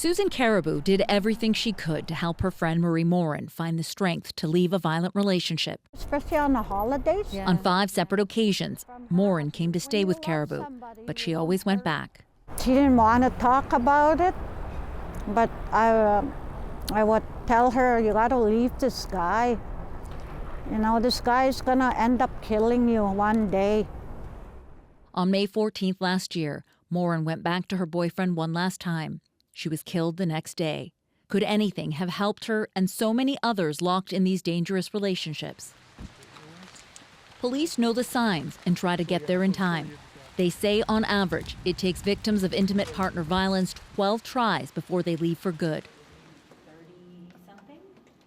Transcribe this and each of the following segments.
Susan Caribou did everything she could to help her friend Marie Morin find the strength to leave a violent relationship. Especially on the holidays. Yeah. On 5 separate occasions, Morin came to stay with Caribou, but she always went back. She didn't want to talk about it, but I would tell her, you got to leave this guy. You know, this guy is going to end up killing you one day. On May 14th last year, Morin went back to her boyfriend one last time. She was killed the next day. Could anything have helped her and so many others locked in these dangerous relationships? Police know the signs and try to get there in time. They say on average, it takes victims of intimate partner violence 12 tries before they leave for good.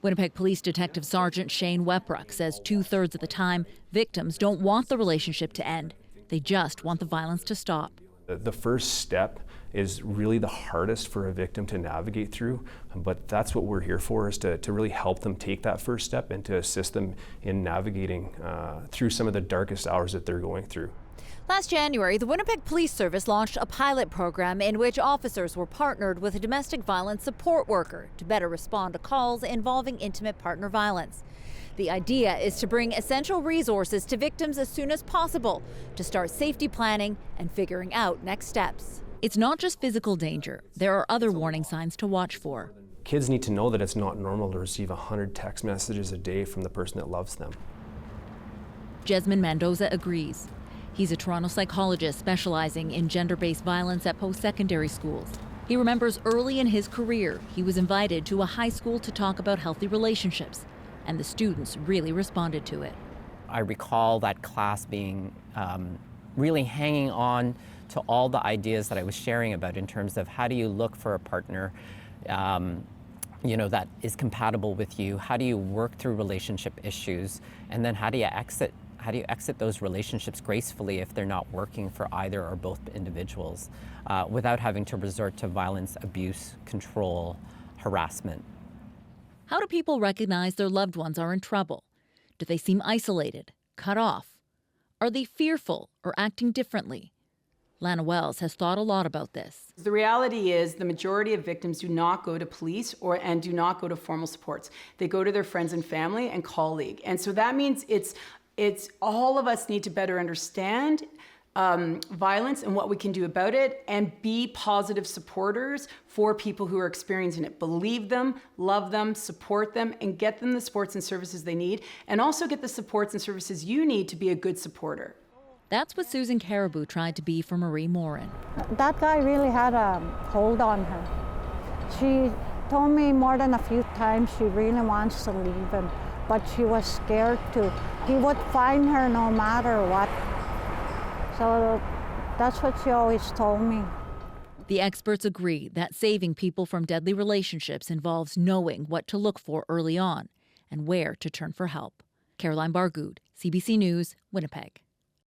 Winnipeg Police Detective Sergeant Shane Weprock says 2/3 of the time, victims don't want the relationship to end. They just want the violence to stop. The first step is really the hardest for a victim to navigate through, but that's what we're here for, is to really help them take that first step and to assist them in navigating through some of the darkest hours that they're going through. Last January, the Winnipeg Police Service launched a pilot program in which officers were partnered with a domestic violence support worker to better respond to calls involving intimate partner violence. The idea is to bring essential resources to victims as soon as possible to start safety planning and figuring out next steps. It's not just physical danger. There are other warning signs to watch for. Kids need to know that it's not normal to receive 100 text messages a day from the person that loves them. Jesmond Mendoza agrees. He's a Toronto psychologist specializing in gender-based violence at post-secondary schools. He remembers early in his career, he was invited to a high school to talk about healthy relationships, and the students really responded to it. I recall that class being really hanging on to all the ideas that I was sharing about in terms of how do you look for a partner that is compatible with you, how do you work through relationship issues, and then how do you exit those relationships gracefully if they're not working for either or both individuals without having to resort to violence, abuse, control, harassment. How do people recognize their loved ones are in trouble? Do they seem isolated, cut off? Are they fearful or acting differently? Lana Wells has thought a lot about this. The reality is the majority of victims do not go to police and do not go to formal supports. They go to their friends and family and colleague. And so that means it's all of us need to better understand violence and what we can do about it and be positive supporters for people who are experiencing it. Believe them, love them, support them, and get them the supports and services they need, and also get the supports and services you need to be a good supporter. That's what Susan Caribou tried to be for Marie Morin. That guy really had a hold on her. She told me more than a few times she really wants to leave him, but she was scared to. He would find her no matter what. So that's what she always told me. The experts agree that saving people from deadly relationships involves knowing what to look for early on and where to turn for help. Caroline Bargood, CBC News, Winnipeg.